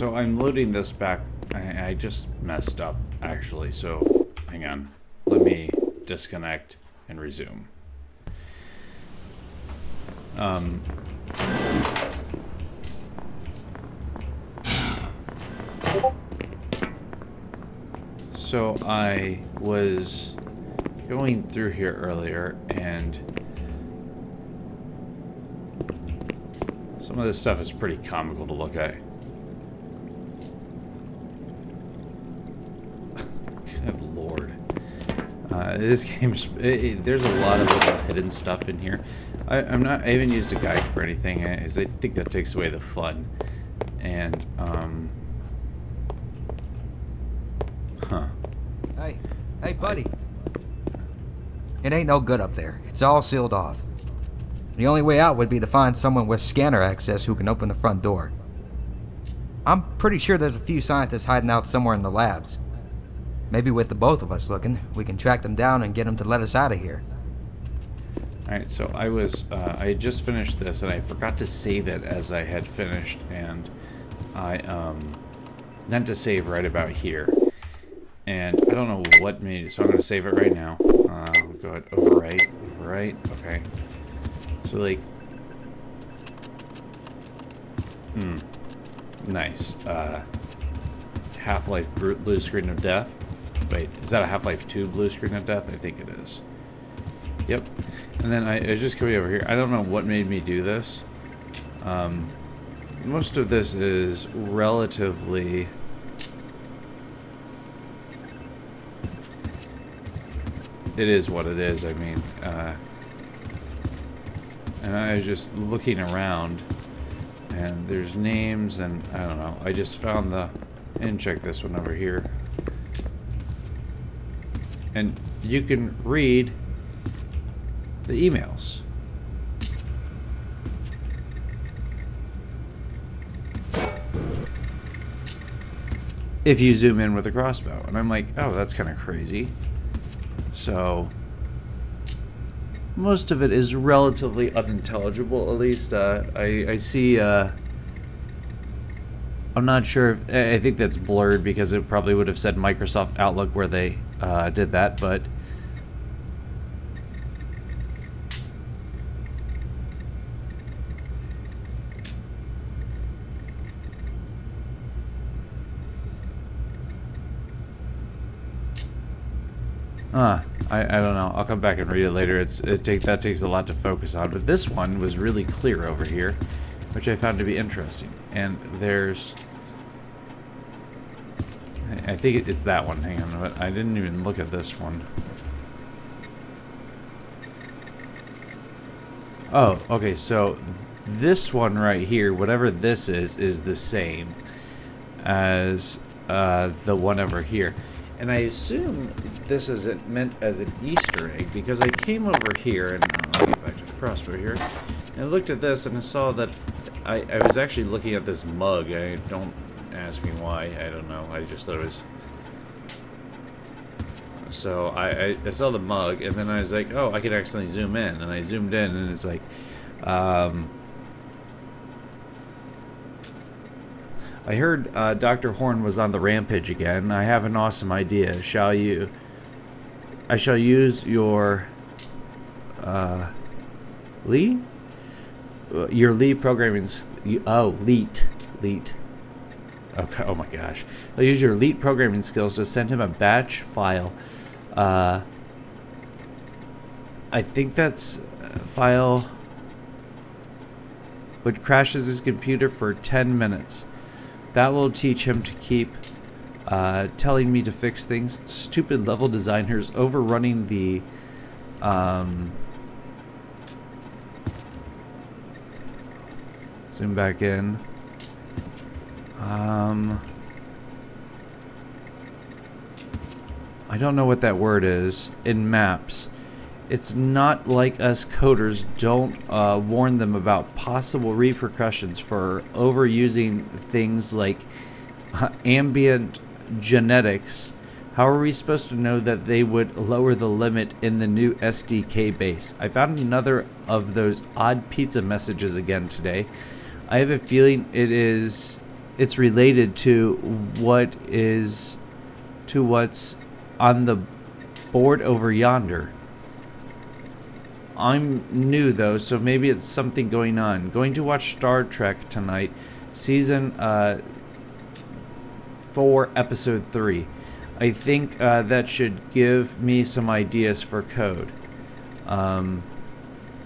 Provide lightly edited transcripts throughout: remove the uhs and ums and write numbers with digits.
So I'm loading this back. I just messed up, actually. So hang on. Let me disconnect and resume. So I was going through here earlier, and some of this stuff is pretty comical to look at. Good lord. This game's... there's a lot of little hidden stuff in here. I haven't used a guide for anything, as I think that takes away the fun. And, huh. Hey, buddy. It ain't no good up there. It's all sealed off. The only way out would be to find someone with scanner access who can open the front door. I'm pretty sure there's a few scientists hiding out somewhere in the labs. Maybe with the both of us looking, we can track them down and get them to let us out of here. Alright, so I had just finished this, and I forgot to save it as I had finished, and I, meant to save right about here. And I don't know what made it, so I'm going to save it right now. I'll go ahead, overwrite, okay. So, like, nice. Half-Life blue screen of death. Wait, is that a Half-Life 2 blue screen of death? I think it is. Yep. And then I was just coming over here. I don't know what made me do this. Most of this is relatively... It is what it is, I mean. And I was just looking around, and there's names, and I don't know. I just found the... And check this one over here. And you can read the emails. If you zoom in with a crossbow. And I'm like, oh, that's kind of crazy. So, most of it is relatively unintelligible, at least. I see, I'm not sure if, I think that's blurred because it probably would have said Microsoft Outlook where they did that, but I don't know. I'll come back and read it later. That takes a lot to focus on, but this one was really clear over here, which I found to be interesting. And there's, I think it's that one. Hang on, but I didn't even look at this one. Oh, okay. So this one right here, whatever this is the same as the one over here. And I assume this is meant as an Easter egg because I came over here, and I'll get back to the crossbow here, and I looked at this and I saw that I was actually looking at this mug. Don't ask me why. I don't know. I just thought it was... So I saw the mug, and then I was like, oh, I could accidentally zoom in. And I zoomed in, and it's like... I heard Dr. Horn was on the rampage again. I have an awesome idea. I shall use your Lee? Your Lee programming... Oh, Leet. Okay, oh my gosh. I'll use your Leet programming skills to send him a batch file. I think that's a file which crashes his computer for 10 minutes. That will teach him to keep telling me to fix things. Stupid level designers overrunning the zoom back in. I don't know what that word is in maps. It's not like us coders don't warn them about possible repercussions for overusing things like ambient genetics. How are we supposed to know that they would lower the limit in the new SDK base? I found another of those odd pizza messages again today. I have a feeling it is it's related to what's on the board over yonder. I'm new though, so maybe it's something going on. Going to watch Star Trek tonight, season 4, episode 3. I think that should give me some ideas for code on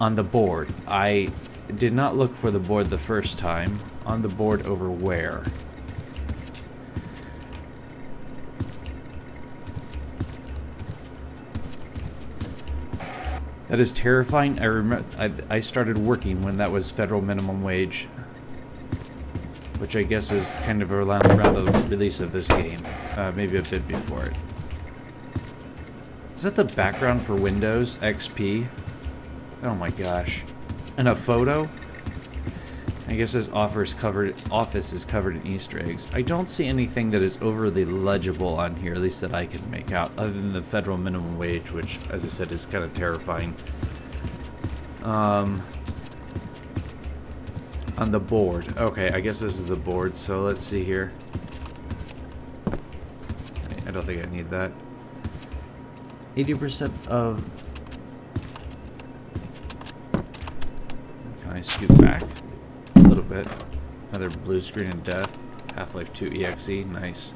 the board. I did not look for the board the first time. On the board over where? That is terrifying. I remember I started working when that was federal minimum wage, which I guess is kind of around the release of this game, maybe a bit before it. Is that the background for Windows XP? Oh my gosh. And a photo? I guess this office is covered in Easter eggs. I don't see anything that is overly legible on here, at least that I can make out, other than the federal minimum wage, which, as I said, is kind of terrifying. On the board. Okay, I guess this is the board, so let's see here. I don't think I need that. 80% of... Can I scoot back? A little bit. Another blue screen of death. Half-Life 2 EXE. Nice.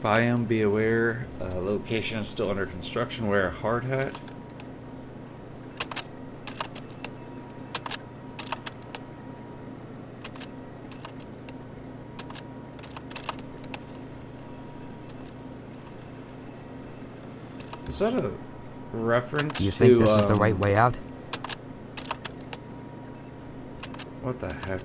Biome, be aware. Location is still under construction. Wear a hard hat. Is that a reference to... You think this is the right way out? What the heck?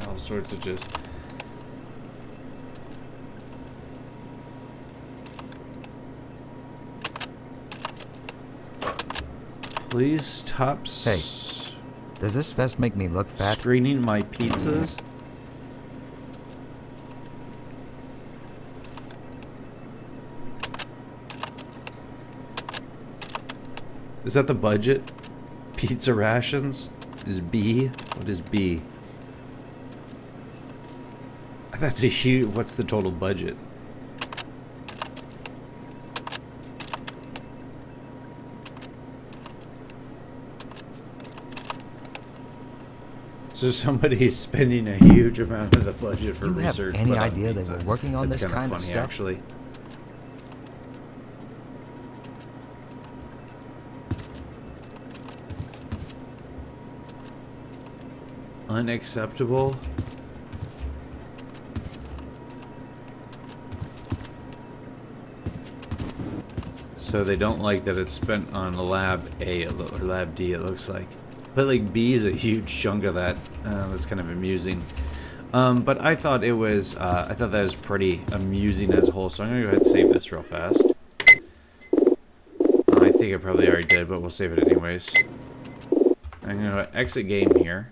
All sorts of just... Please stop Hey, does this vest make me look fat? screening my pizzas. Is that the budget? Pizza rations? Is B? What is B? That's a huge... What's the total budget? So somebody's spending a huge amount of the budget for You research. have any but on idea they pizza. were working on That's this kind funny, of stuff? actually. Unacceptable. So they don't like that it's spent on Lab A or Lab D, it looks like. But like B is a huge chunk of that. That's kind of amusing. But I thought it was, I thought that was pretty amusing as a whole. So I'm gonna go ahead and save this real fast. I think I probably already did, but we'll save it anyways. I'm gonna exit game here.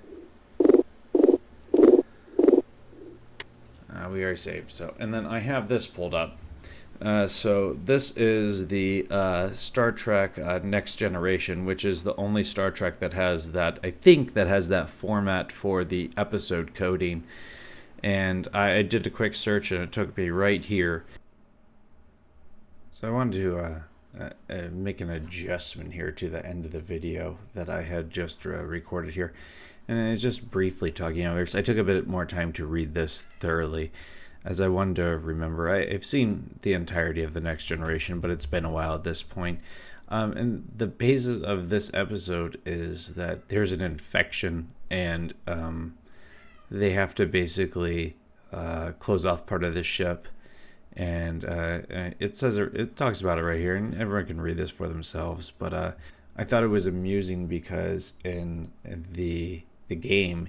We already saved. So, and then I have this pulled up. So this is the Star Trek Next Generation, which is the only Star Trek that has that, I think, that has that format for the episode coding. And I did a quick search and it took me right here. So I wanted to make an adjustment here to the end of the video that I had just recorded here. And it's just briefly talking over. I took a bit more time to read this thoroughly, as I wanted to remember. I've seen the entirety of the Next Generation, but it's been a while at this point. And the basis of this episode is that there's an infection, and they have to basically close off part of the ship. And it talks about it right here, and everyone can read this for themselves. But I thought it was amusing because in the game,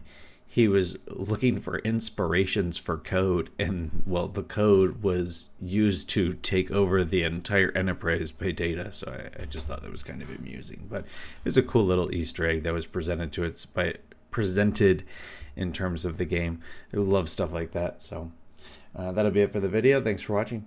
he was looking for inspirations for code, and well, the code was used to take over the entire enterprise by Data. So I just thought that was kind of amusing, but it was a cool little Easter egg that was presented in terms of the game. I love stuff like that. So that'll be it for the video. Thanks for watching.